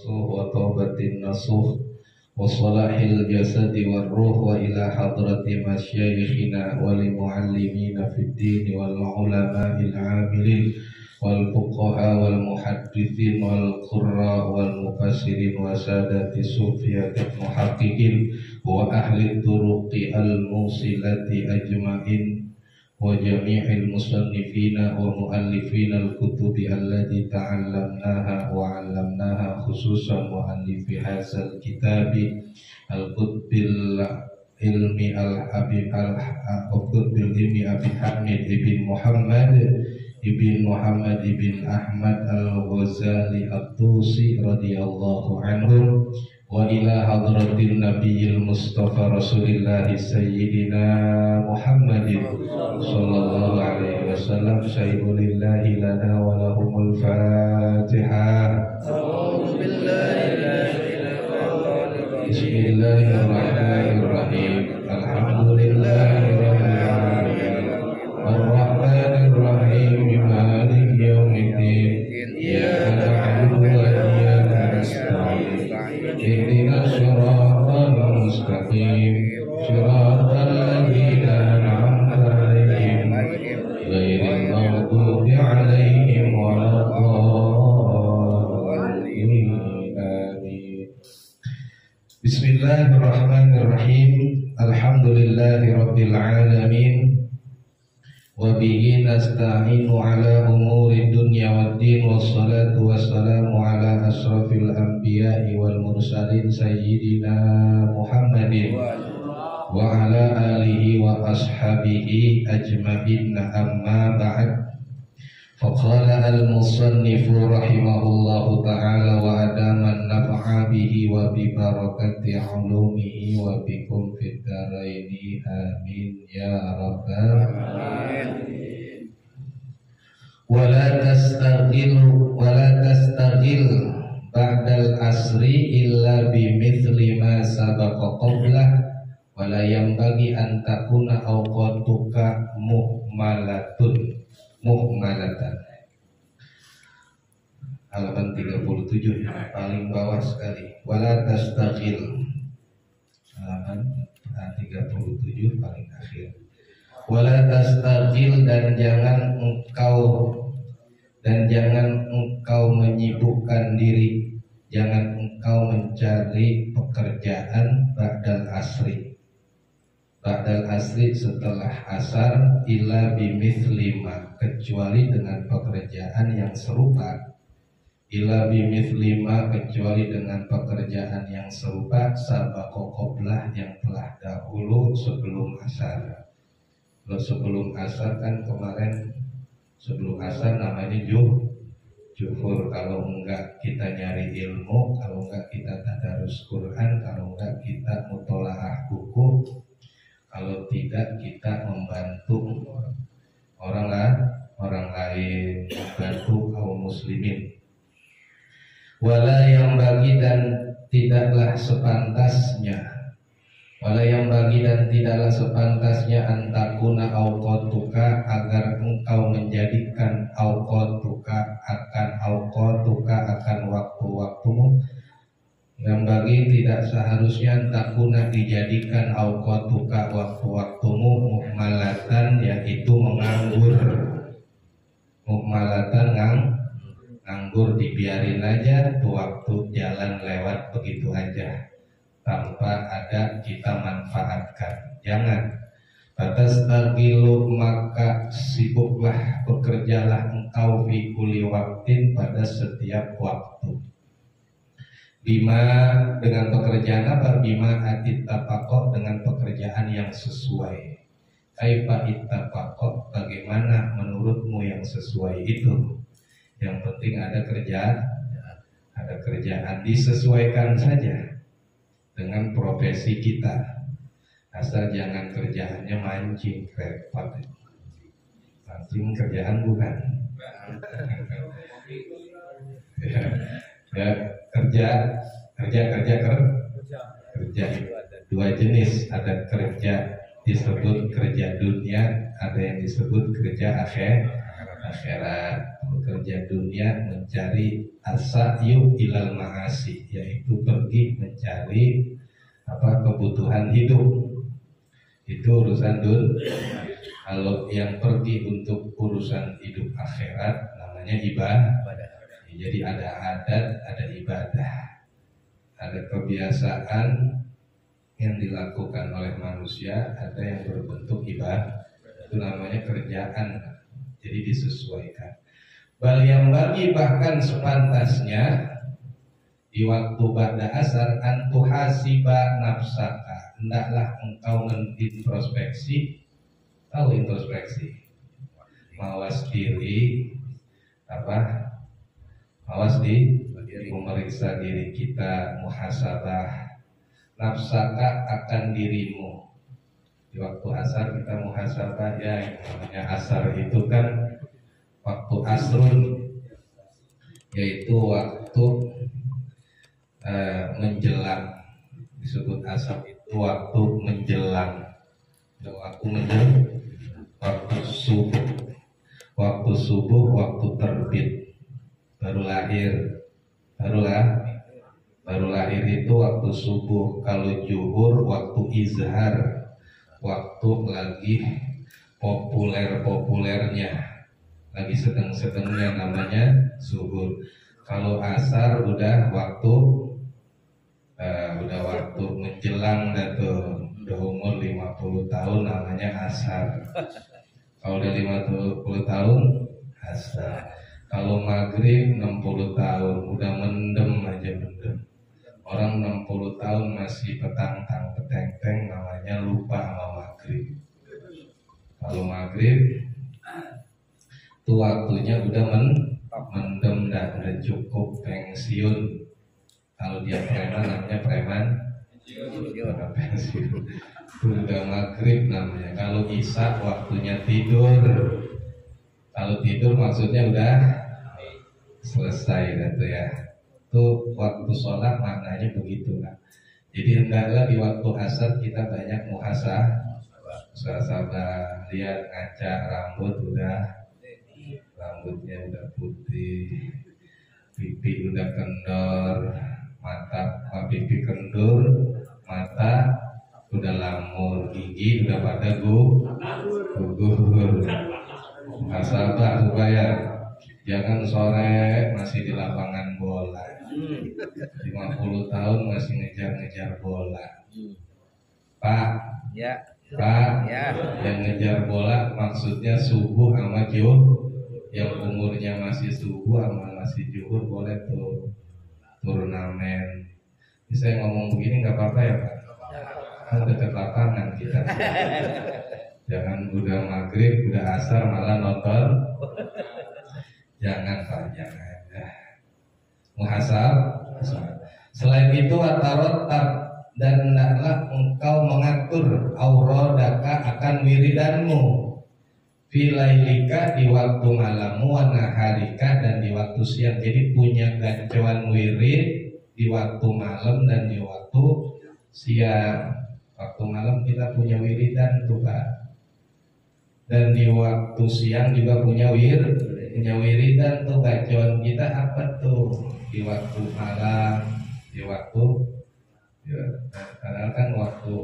وتوبة النصوح وصلاح الجسد والروح وإلى حضرة مشايخنا ولمعلمين في الدين والعلماء العاملين والفقهاء والمحدثين والقراء والمفسرين وسادة الصوفية المحققين وأهل الطرق الموصلة أجمعين وجميع المصنفين ومؤلفين الكتب التي تعلمناها وعلمناها خصوصا مؤلف هذا الكتاب القطب العلمي أبي حامد بن محمد بن أحمد الغزالي الطوسي رضي الله عنه وإلى حضرة النبي المصطفى رسول الله سيدنا محمد صلى الله عليه وسلم شيء لله لنا ولهم الفاتحة. أعوذ بالله من الشيطان الرجيم. بسم الله الرحمن الرحيم. الحمد لله رب العالمين الرحمن الرحيم مالك يوم الدين إياك نعبد وإياك نستعين اهدنا الصراط المستقيم صراط الذين أنعمت عليهم غير المغضوب عليهم ولا الضالين آمين. بسم الله الرحمن الرحيم. الحمد لله رب العالمين وبه نستعين على أمور الدنيا والدين والصلاة والسلام على أشرف الأنبياء والمرسلين سيدنا محمد وعلى آله وأصحابه أجمعين أما بعد فقال المصنف رحمه الله تعالى وأدام النفع به وببركة علومه وبكم في الدارين آمين يا رب العالمين. ولا تستغل بعد العصر إلا بمثل ما سبق قبله ولا ينبغي أن تكون أوقاتك muhmalatan. Halaman 37 paling bawah sekali. Wala tastaghil. Halaman 37 paling akhir. Wala tastaghil dan jangan engkau menyibukkan diri, jangan engkau mencari pekerjaan ba'dal asri setelah asar illa bimithlima kecuali dengan pekerjaan yang serupa sabaqo qoblah yang telah dahulu sebelum asar. Kalau sebelum asar kan kemarin sebelum asar namanya juhur. Kalau enggak kita nyari ilmu, kalau enggak kita tadarus Quran, kalau enggak kita mutolaah buku, kalau tidak kita membantu orang lain, membantu kaum muslimin. Wala yang bagi dan tidaklah sepantasnya antakuna auqatuka agar engkau menjadikan auqatuka akan waktu-waktumu. Yang bagi tidak seharusnya takuna dijadikan auqatuka waktu-waktumu muhmalatan, yaitu nganggur dibiarin aja tuh waktu jalan lewat begitu aja tanpa ada kita manfaatkan. Jangan. Batas tagilu maka sibuklah, bekerjalah engkau fi kulli waktin pada setiap waktu. Bima dengan pekerjaan apa? Bima atittafaqo dengan pekerjaan yang sesuai. Kaifa ittafaqo, bagaimana menurutmu yang sesuai itu? Yang penting ada kerjaan disesuaikan saja dengan profesi kita. Asal jangan kerjaannya mancing, repot. Mancing kerjaan bukan. Kerja dua jenis, ada kerja disebut kerja dunia, ada yang disebut kerja akhirat. akhirat. Bekerja dunia mencari asa'yu ilal ma'asi, yaitu pergi mencari kebutuhan hidup. Itu urusan Kalau yang pergi untuk urusan hidup akhirat namanya ibadah. Jadi ada adat, ada ibadah, ada kebiasaan yang dilakukan oleh manusia, ada yang berbentuk ibadah. Itu namanya kerjaan. Jadi disesuaikan. Bal yang bagi bahkan sepantasnya di waktu ba'da asar antuhasiba nafsaka, hendaklah engkau mengintrospeksi. Tahu introspeksi? Mawas diri, mawas diri, memeriksa diri kita, muhasabah nafsaka akan dirimu. Di waktu asar kita muhasabah, ya yang namanya asar itu kan waktu asrun, yaitu waktu menjelang. Disebut asar itu waktu menjelang. Waktu subuh, waktu terbit, baru lahir itu waktu subuh. Kalau zuhur waktu izhar, waktu lagi populernya, lagi sedang-sedangnya, namanya zuhur. Kalau asar udah waktu menjelang, udah umur 50 tahun namanya asar. Kalau udah 50 tahun asar. Kalau maghrib 60 tahun udah mendem. Orang 60 tahun masih petenteng namanya lupa sama maghrib. Kalau maghrib itu waktunya udah mendem dan udah cukup pensiun. Kalau dia preman namanya preman pensiun. Itu udah maghrib namanya. Kalau isya waktunya tidur. Kalau tidur maksudnya udah selesai gitu ya. Itu waktu sholat maknanya begitu lah. Jadi hendaklah di waktu asar kita banyak muhasabah. Lihat ngaca rambutnya udah putih, pipi udah kendor, pipi kendur, mata udah lamur, gigi udah pada gugur. Muhasabah supaya jangan sore masih di lapangan bola, 50 tahun masih ngejar bola. Pak, yang ngejar bola maksudnya subuh sama juhur. Yang umurnya masih subuh sama masih juhur boleh tuh turnamen. Ini saya ngomong begini nggak apa-apa ya Pak? Kan dekat lapangan kita. Jangan udah maghrib, udah asar malah nonton. Jangan Pak, jangan. Muhasabah. Selain itu atarotab, dan hendaklah engkau mengatur auradaka akan wiridanmu, filailika di waktu malammu, wa naharika dan di waktu siang. Jadi punya gacuan wirid di waktu malam dan di waktu siang. Waktu malam kita punya wiridan tuh Pak. Dan di waktu siang juga punya wiridan tuh. Gacuan kita apa tuh di waktu malam, di waktu padahal kan waktu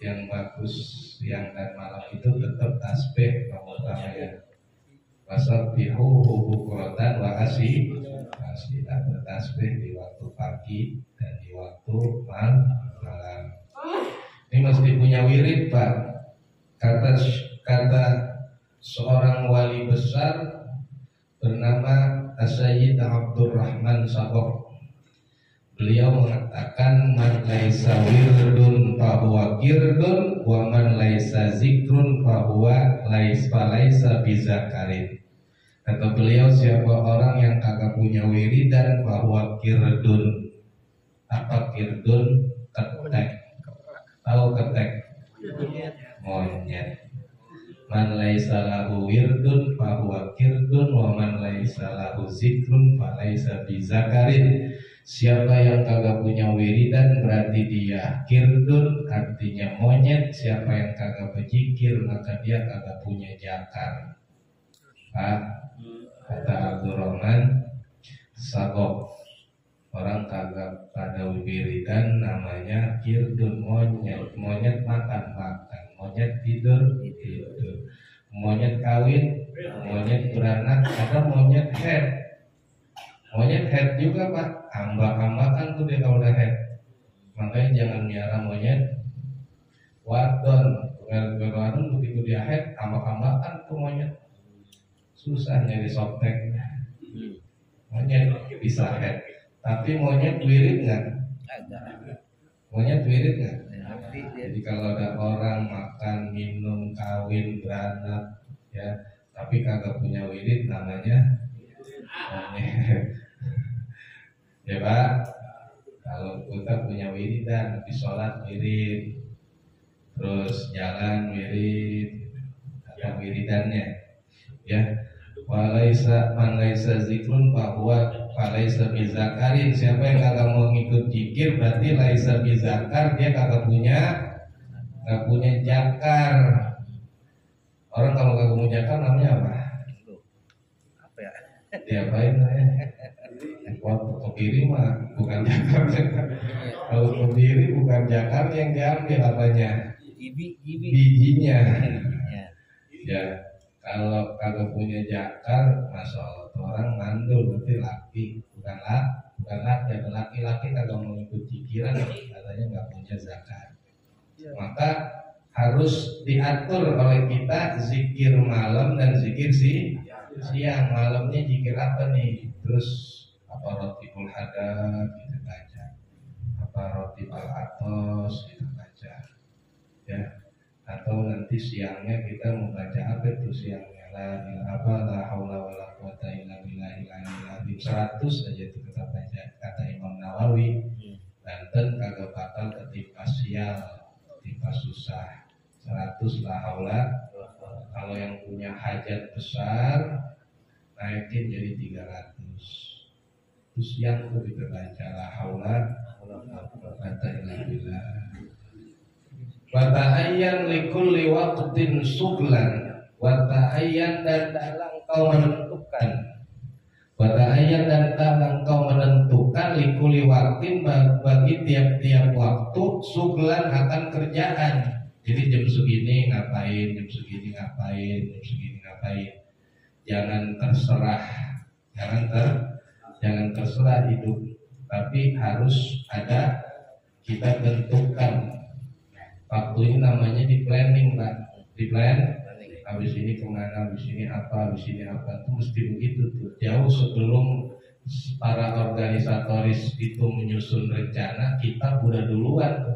yang bagus siang dan malam itu tetap tasbih pertama ya. Wasabbihu bukratan wa asila, bertasbih di waktu pagi dan di waktu malam. Ini mesti punya wirid Pak. Kata seorang wali besar bernama Sayyid Abdurrahman Sabok. Beliau mengatakan man laisa wirdun fahuwa kirdun wa man laisa zikrun fahuwa laisa bizakarin. Kata beliau, siapa orang yang kagak punya wiridan fahuwa kirdun. Apa kirdun? Ketek. Tahu ketek? Monyet. Man laisa lahu wirdun fahuwa kirdun wa man laisa lahu zikrun falaisa bizakarin. Siapa yang kagak punya wiridan berarti dia kirdun, artinya monyet. Siapa yang kagak berzikir maka dia kagak punya jakar. Pak, kata Abdurrahman, sabok orang kagak pada wiridan namanya kirdun, monyet makan, monyet tidur, monyet kawin, monyet beranak, ada monyet head juga Pak, ambak-ambakan tuh dia kalau udah head. Makanya jangan miara monyet wadon, wadon begitu dia head, ambak-ambakan tuh monyet, susah nyari softtek. Monyet bisa head, tapi monyet wirid nggak? Monyet wirid nggak? Jadi kalau ada orang makan, minum, kawin, beranak, ya, tapi kagak punya wirid, namanya monyet. Ya Pak, kalau kita punya wiridan, di sholat wirid, terus jalan wirid, ada wiridannya, ya. Walaisa man laisa zikrun bahwa walaisa bizakarin, siapa yang kagak mau ngikut zikir berarti laisa bizakar, dia kagak punya jakar. Orang kalau kagak punya jakar namanya apa? Apa ya? Diapain ya? Kalau kebiri mah bukan jakar. Kalau kebiri bukan jakar yang diambil apanya? Bijinya. Ya. Kalau kagak punya jakar, masya Allah, orang mandul berarti laki, bukan laki. Ada laki-laki kagak mau ikut pikiran, katanya nggak punya zakat. Maka harus diatur oleh kita zikir malam dan zikir siang. Malamnya zikir apa nih? Terus apa rotibul hadad kita baca, apa rotibul atos kita baca, ya. Atau nanti siangnya kita membaca apa itu siangnya, la haula wala quwata illa billahil aliyil azim, 100 aja itu kita baca, kata Imam Nawawi. Banten kagak bakal ketimpa sial, ketimpa susah, 100 la haula. Kalau yang punya hajat besar naikin jadi 300. Terus siang itu kita baca la haula wala quwata illa billah. Wata'ayyan likulli waqtin suglan, wata'ayyan dan dalam kau menentukan, wata'ayyan dan dalam kau menentukan likulli waqtin bagi tiap-tiap waktu suglan akan kerjaan. Jadi jam segini ngapain, jam segini ngapain, jam segini ngapain. Jangan terserah hidup, tapi harus ada kita tentukan. Waktu ini namanya di planning Pak, di plan. Habis ini kemana, habis ini apa, itu mesti begitu tuh. Jauh sebelum para organisatoris itu menyusun rencana, kita udah duluan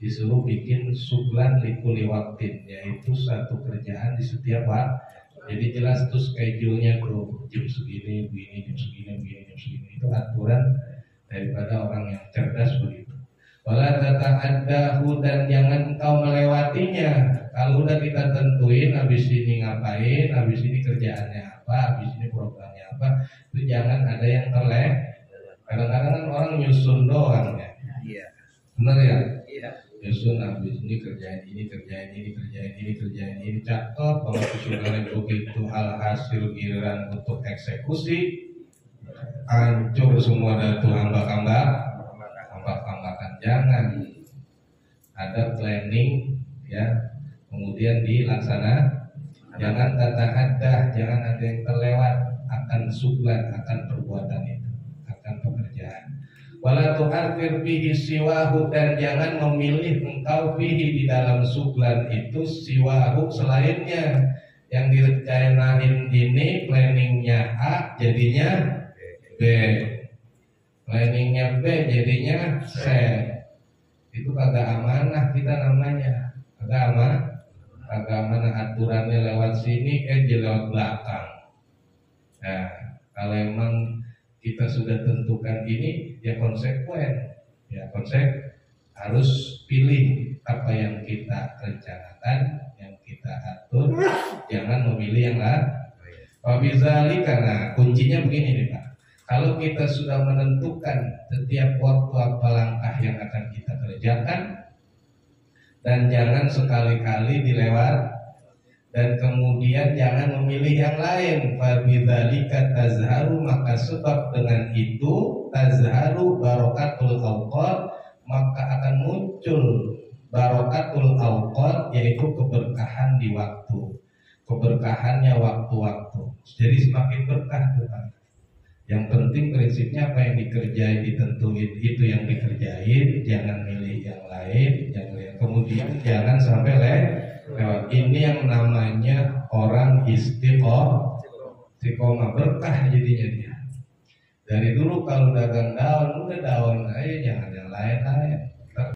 disuruh bikin sublan likuli waktin, yaitu satu kerjaan di setiap waktu. Jadi jelas tuh schedule-nya tuh, jam segini, begini, jam segini, begini, jam segini. Itu aturan daripada orang yang cerdas begitu. Wala tata'addahu, dan jangan engkau melewatinya. Kalau udah kita tentuin habis ini ngapain, habis ini kerjaannya apa, habis ini programnya apa, itu jangan ada yang terlewat. Kadang-kadang kan orang nyusun doang ya. Iya. Benar ya? Iya. Nyusun habis ini kerjain ini, cakep kalau saudara begitu, alhasil giliran untuk eksekusi hancur semua, ada tuh hambak-hambakan. Jangan ada planning, ya, kemudian dilaksanakan. Jangan jangan ada yang terlewat akan sublan, akan perbuatan itu, akan pekerjaan. Wala tu'athir bihi siwahu, dan jangan memilih engkau bihi di dalam sublan itu siwahu selainnya. Yang direncanain ini planningnya A jadinya B, planningnya B jadinya C. Itu kagak amanah kita namanya, kagak amanah. Aturannya lewat sini, lewat belakang. Nah, kalau emang kita sudah tentukan ini, ya konsekuen, harus pilih apa yang kita rencanakan, yang kita atur, jangan memilih yang lain. Wabizali, karena kuncinya begini nih Pak. Kalau kita sudah menentukan setiap waktu apa langkah yang akan kita kerjakan, dan jangan sekali-kali dilewat. dan kemudian jangan memilih yang lain. Fabidzalika tazharu, maka sebab dengan itu tazharu barakatul awqat, maka akan muncul barakatul awqat, yaitu keberkahan di waktu, keberkahannya waktu-waktu. Jadi semakin berkah tuh Pak. Yang penting prinsipnya apa yang dikerjain ditentuin, itu yang dikerjain, jangan milih yang lain, kemudian jangan sampai lewat. Ini yang namanya orang istiqomah, berkah jadinya dia. Dari dulu kalau dagang daun, udah daun aja, jangan yang lain-lain.